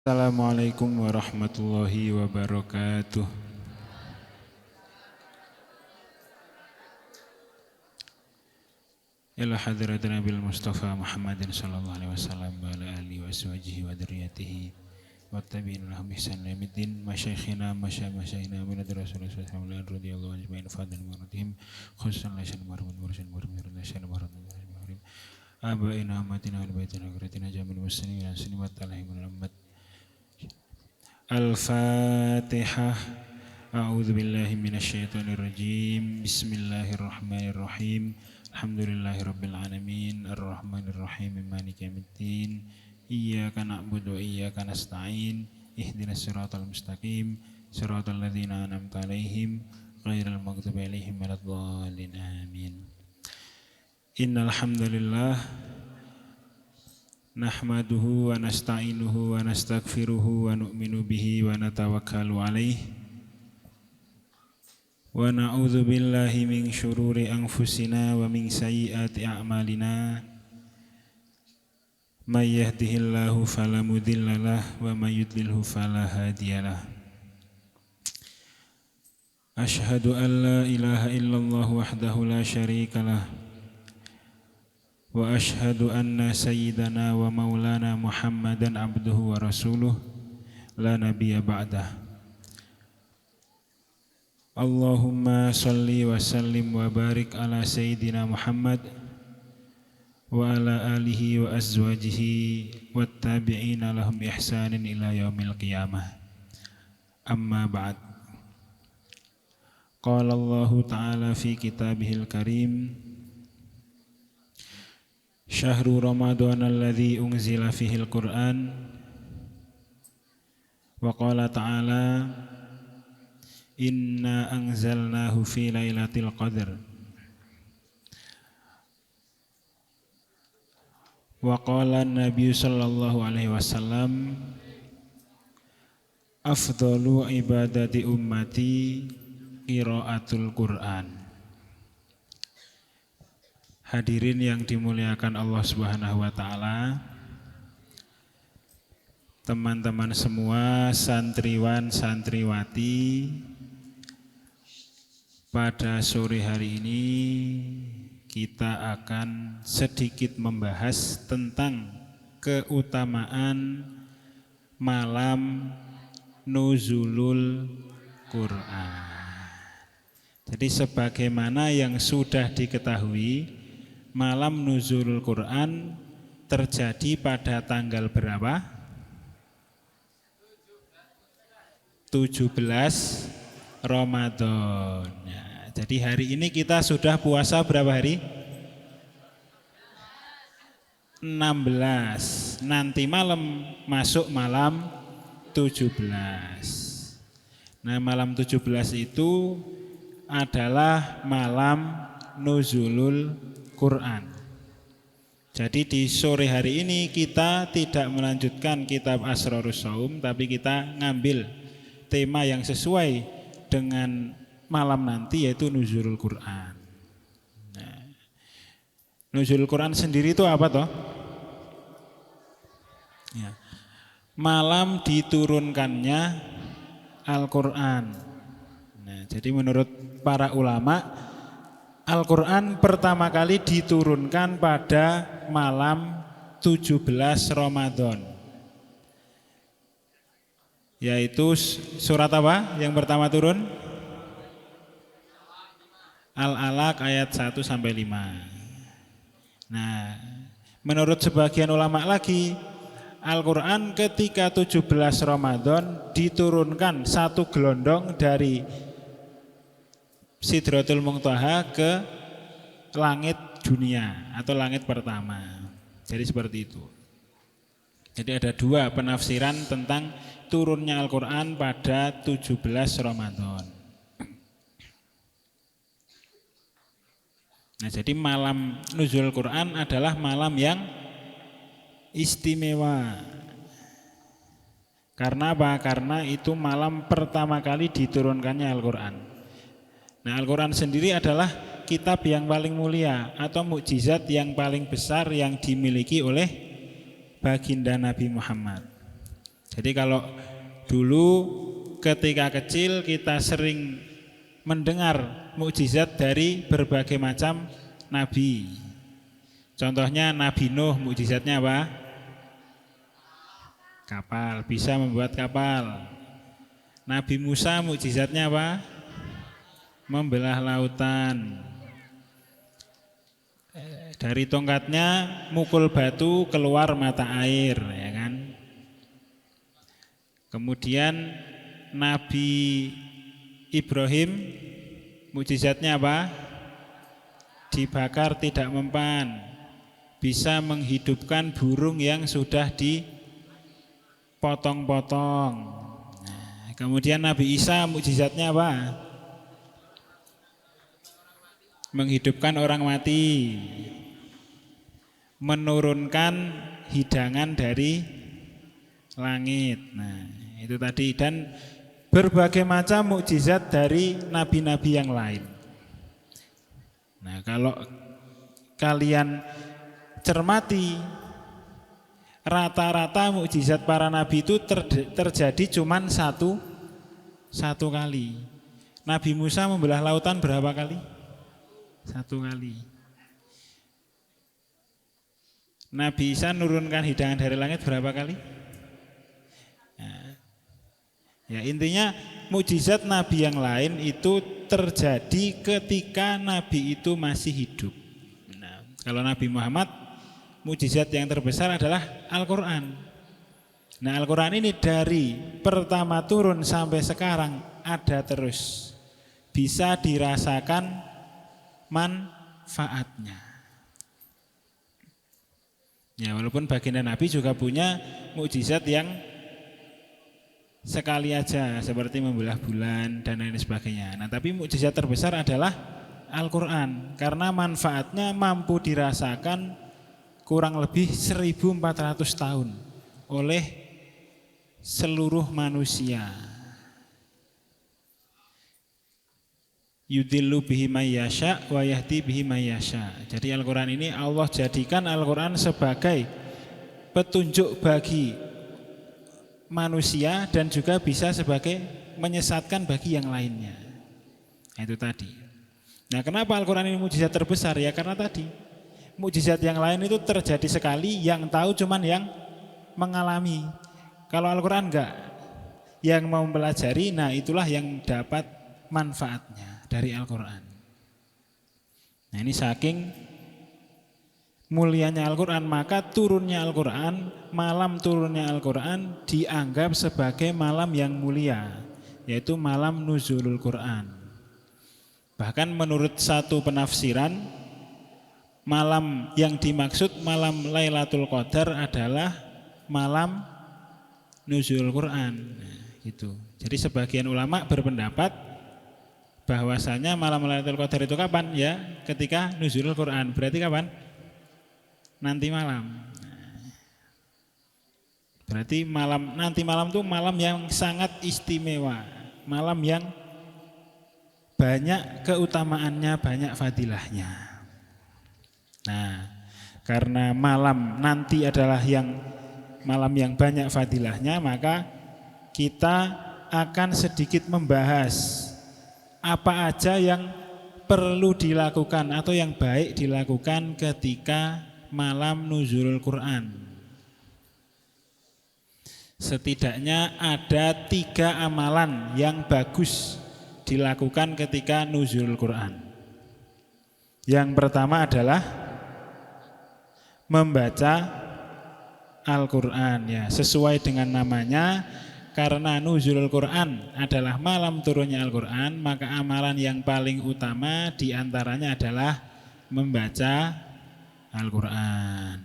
Assalamualaikum warahmatullahi wabarakatuh. Ila hadrat Nabi Mustafa Muhammadin sallallahu alaihi wasallam wa ala alihi wa aswajihi wa dzurriyyatihi wa tabi'in lahum ihsan ila yaumiddin masyayikhina masyayikhina min Rasulullah sallallahu alaihi wasallam radhiyallahu anhum ajma'in fadlan maratihim khususan lasan marhum mursyid lasan marhum abaina amatina wal baitina akratina jamin muslimin wa sunnimat alaihim al-ummat. Al-Fatihah. A'udzu billahi minasyaitonir rajim. Bismillahirrahmanirrahim. Alhamdulillahirabbil alamin, arrahmanir rahim, maliki yaumiddin. Iyyaka na'budu wa iyyaka nasta'in. Ihdinas siratal mustaqim, siratal ladzina an'amta 'alaihim ghairil maghdubi 'alaihim waladdallin. Amin. Innal hamdalillah nahmaduhu wa nasta'inuhu wa nastaghfiruhu wa nu'minu bihi wa natawakkalu alaihi wa na'udzu billahi min syururi anfusina wa min sayyiati a'malina may yahdihillahu fala mudhillalah wa may yudlilhu fala hadiyalah. Asyhadu an la ilaha illallah wahdahu la syarikalah wa ashhadu anna sayyidana wa maulana Muhammadan abduhu wa rasuluh la nabiyya ba'dah. Allahumma salli wa sallim wa barik ala sayyidina Muhammad wa ala alihi wa azwajihi wa tabi'ina lahum ihsanin ila yaumil qiyamah. Amma ba'd. Qala Allah ta'ala fi kitabihil karim, Syahru Ramadan alladzi unzila fihil Qur'an. Wa qala ta'ala inna anzalnahu fi lailatul qadr. Wa qala an-nabiy sallallahu alaihi wasallam afdalu ibadati ummati qiraatul Qur'an. Hadirin yang dimuliakan Allah Subhanahu wa taala, teman-teman semua, santriwan santriwati, pada sore hari ini kita akan sedikit membahas tentang keutamaan malam nuzulul Quran. Jadi sebagaimana yang sudah diketahui, malam nuzulul Quran terjadi pada tanggal berapa? 17 Ramadan. Ya, jadi hari ini kita sudah puasa berapa hari? 16. Nanti malam masuk malam 17. Nah, malam 17 itu adalah malam nuzulul Quran. Jadi di sore hari ini kita tidak melanjutkan kitab Asrarus Shaum, tapi kita ngambil tema yang sesuai dengan malam nanti, yaitu nuzulul Quran. Nah, nuzulul Quran sendiri itu apa toh? Ya. Malam diturunkannya Al-Quran. Nah, jadi menurut para ulama, Al-Quran pertama kali diturunkan pada malam 17 Ramadan. Yaitu surat apa yang pertama turun? Al-Alaq ayat 1-5. Nah, menurut sebagian ulama lagi, Al-Quran ketika 17 Ramadan diturunkan satu gelondong dari Sidratul Muntaha ke langit dunia atau langit pertama. Jadi seperti itu. Jadi ada dua penafsiran tentang turunnya Al-Quran pada 17 Ramadan. Nah, jadi malam nuzul Quran adalah malam yang istimewa. Karena apa? Karena itu malam pertama kali diturunkannya Al-Quran. Nah, Al-Quran sendiri adalah kitab yang paling mulia atau mukjizat yang paling besar yang dimiliki oleh baginda Nabi Muhammad. Jadi kalau dulu ketika kecil kita sering mendengar mukjizat dari berbagai macam nabi. Contohnya Nabi Nuh, mukjizatnya apa? Kapal, bisa membuat kapal. Nabi Musa mukjizatnya apa? Membelah lautan. Dari tongkatnya mukul batu keluar mata air, ya kan? Kemudian Nabi Ibrahim mukjizatnya apa? Dibakar tidak mempan, bisa menghidupkan burung yang sudah dipotong-potong. Nah, kemudian Nabi Isa mukjizatnya apa? Menghidupkan orang mati, menurunkan hidangan dari langit. Nah, itu tadi, dan berbagai macam mukjizat dari nabi-nabi yang lain. Nah, kalau kalian cermati, rata-rata mukjizat para nabi itu terjadi cuman satu kali. Nabi Musa membelah lautan berapa kali? 1 kali. Nabi Isa nurunkan hidangan dari langit berapa kali? Ya, intinya mukjizat nabi yang lain itu terjadi ketika nabi itu masih hidup. Nah, kalau Nabi Muhammad, mukjizat yang terbesar adalah Al-Quran. Nah, Al-Quran ini dari pertama turun sampai sekarang ada terus, bisa dirasakan manfaatnya. Ya, walaupun baginda Nabi juga punya mukjizat yang sekali aja, seperti membelah bulan dan lain sebagainya. Nah, tapi mukjizat terbesar adalah Al-Quran, karena manfaatnya mampu dirasakan kurang lebih 1400 tahun oleh seluruh manusia. Yudillu bihi mayyasha wa yahdi bihi mayyasha. Jadi Al-Quran ini Allah jadikan Al-Quran sebagai petunjuk bagi manusia dan juga bisa sebagai menyesatkan bagi yang lainnya. Nah, itu tadi. Nah, kenapa Al-Quran ini mukjizat terbesar? Ya karena tadi mukjizat yang lain itu terjadi sekali, yang tahu cuman yang mengalami. Kalau Al-Quran enggak, yang mau mempelajari, nah itulah yang dapat manfaatnya dari Al-Quran. Nah, ini saking mulianya Al-Quran, maka turunnya Al-Quran, malam turunnya Al-Quran dianggap sebagai malam yang mulia, yaitu malam nuzulul Quran. Bahkan menurut satu penafsiran, malam yang dimaksud malam Lailatul Qadar adalah malam nuzulul Quran. Nah, gitu. Jadi sebagian ulama berpendapat bahwasanya malam Lailatul Qadar itu kapan? Ya, ketika nuzulul Quran. Berarti kapan? Nanti malam. Berarti nanti malam itu malam yang sangat istimewa, malam yang banyak keutamaannya, banyak fadilahnya. Nah, karena malam nanti adalah malam yang banyak fadilahnya, maka kita akan sedikit membahas apa aja yang perlu dilakukan atau yang baik dilakukan ketika malam nuzulul Quran. Setidaknya ada 3 amalan yang bagus dilakukan ketika nuzulul Quran. Yang pertama adalah membaca Al-Quran, ya, sesuai dengan namanya. Karena nuzulul Quran adalah malam turunnya Al-Quran, maka amalan yang paling utama diantaranya adalah membaca Al-Quran.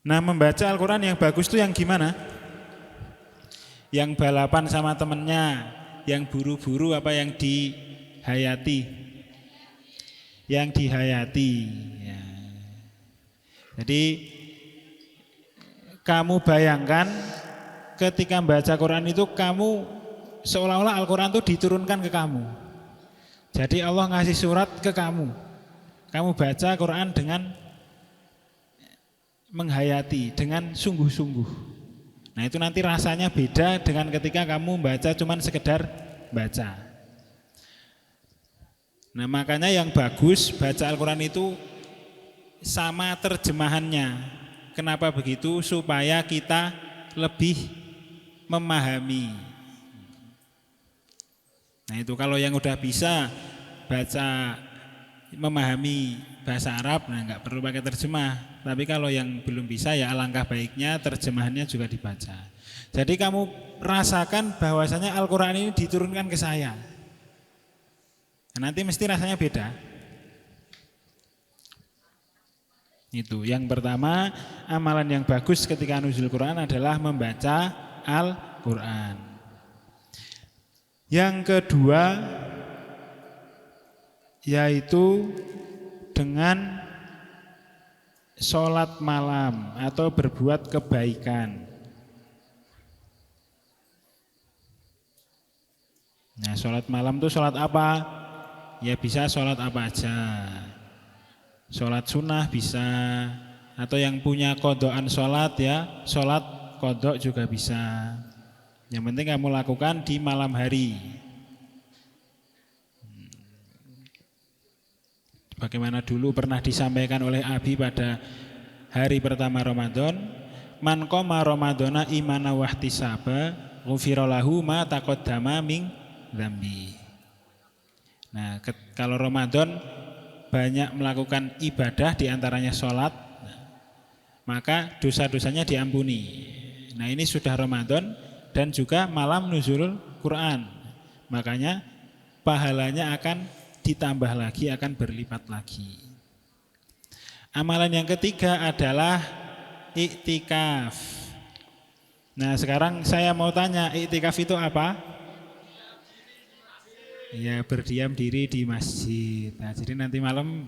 Nah, membaca Al-Quran yang bagus itu yang gimana? Yang balapan sama temennya, yang buru-buru apa yang dihayati? Yang dihayati, ya. Jadi kamu bayangkan ketika membaca Quran itu kamu seolah-olah Al-Quran itu diturunkan ke kamu. Jadi Allah ngasih surat ke kamu. Kamu baca Quran dengan menghayati dengan sungguh-sungguh. Nah itu nanti rasanya beda dengan ketika kamu baca cuman sekedar baca. Nah makanya yang bagus baca Al-Quran itu sama terjemahannya. Kenapa begitu? Supaya kita lebih memahami. Nah itu kalau yang udah bisa baca memahami bahasa Arab, nah nggak perlu pakai terjemah. Tapi kalau yang belum bisa ya alangkah baiknya terjemahannya juga dibaca. Jadi kamu rasakan bahwasanya Al-Quran ini diturunkan ke saya. Nah, nanti mesti rasanya beda. Itu yang pertama, amalan yang bagus ketika nuzul Quran adalah membaca Al-Quran. Yang kedua yaitu dengan sholat malam atau berbuat kebaikan. Nah sholat malam itu sholat apa? Ya bisa sholat apa aja. Sholat sunnah bisa. Atau yang punya qodokan sholat ya sholat qodok juga bisa. Yang penting kamu lakukan di malam hari. Bagaimana dulu pernah disampaikan oleh Abi pada hari pertama Ramadan, man qoma ramadhana imana wahtisaba ghufira lahu ma taqaddama min dzambi. Nah, kalau Ramadan banyak melakukan ibadah diantaranya sholat, maka dosa-dosanya diampuni. Nah, ini sudah Ramadan dan juga malam nuzulul Quran. Makanya pahalanya akan ditambah lagi, akan berlipat lagi. Amalan yang ketiga adalah iktikaf. Nah sekarang saya mau tanya, iktikaf itu apa? Ya berdiam diri di masjid. Nah, jadi nanti malam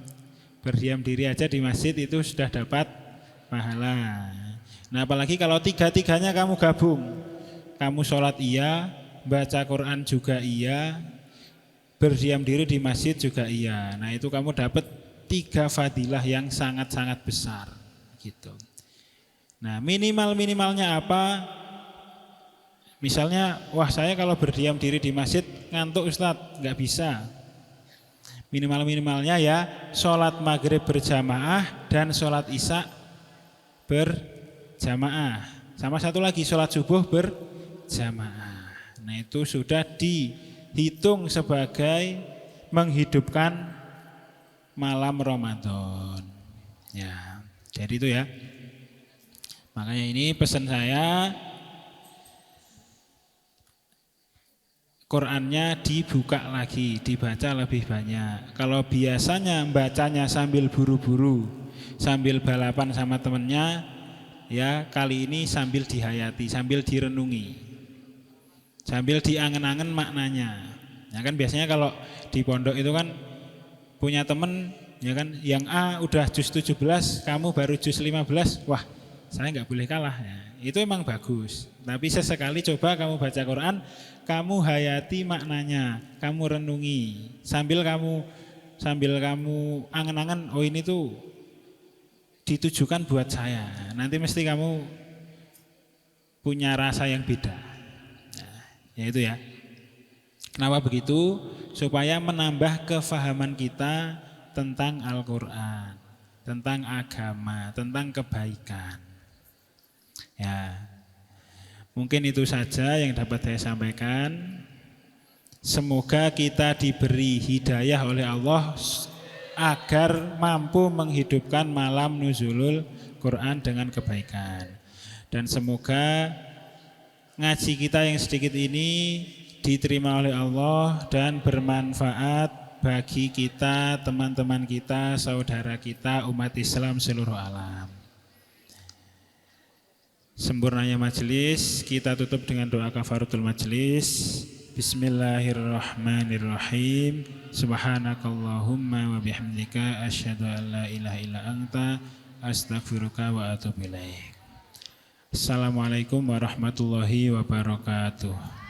berdiam diri aja di masjid itu sudah dapat pahala. Nah apalagi kalau tiga-tiganya kamu gabung. Kamu sholat iya, baca Quran juga iya, berdiam diri di masjid juga iya. Nah itu kamu dapat 3 fadilah yang sangat-sangat besar gitu. Nah minimalnya apa? Misalnya, wah saya kalau berdiam diri di masjid ngantuk Ustadz, nggak bisa. Minimalnya ya sholat maghrib berjamaah dan sholat isya berjamaah. Sama satu lagi sholat subuh berjamaah. Nah itu sudah dihitung sebagai menghidupkan malam Ramadan. Ya, jadi itu ya. Makanya ini pesan saya, Qurannya dibuka lagi, dibaca lebih banyak. Kalau biasanya bacanya sambil buru-buru, sambil balapan sama temennya, ya kali ini sambil dihayati, sambil direnungi, sambil diangen-angen maknanya. Ya kan biasanya kalau di pondok itu kan punya temen, ya kan yang A udah juz 17, kamu baru juz 15, wah saya nggak boleh kalah. Ya, itu emang bagus. Tapi sesekali coba kamu baca Quran, kamu hayati maknanya, kamu renungi, sambil kamu angen-angen, oh ini tuh ditujukan buat saya. Nanti mesti kamu punya rasa yang beda. Nah, ya itu ya. Kenapa begitu? Supaya menambah kefahaman kita tentang Al-Quran, tentang agama, tentang kebaikan. Ya, mungkin itu saja yang dapat saya sampaikan. Semoga kita diberi hidayah oleh Allah agar mampu menghidupkan malam nuzulul Quran dengan kebaikan. Dan semoga ngaji kita yang sedikit ini diterima oleh Allah dan bermanfaat bagi kita, teman-teman kita, saudara kita, umat Islam seluruh alam. Sempurnanya majelis, kita tutup dengan doa kafaratul majelis. Bismillahirrahmanirrahim. Subhanakallahumma wa bihamdika asyhadu an la ilaha illa anta astaghfiruka wa atubu ilaik. Assalamualaikum warahmatullahi wabarakatuh.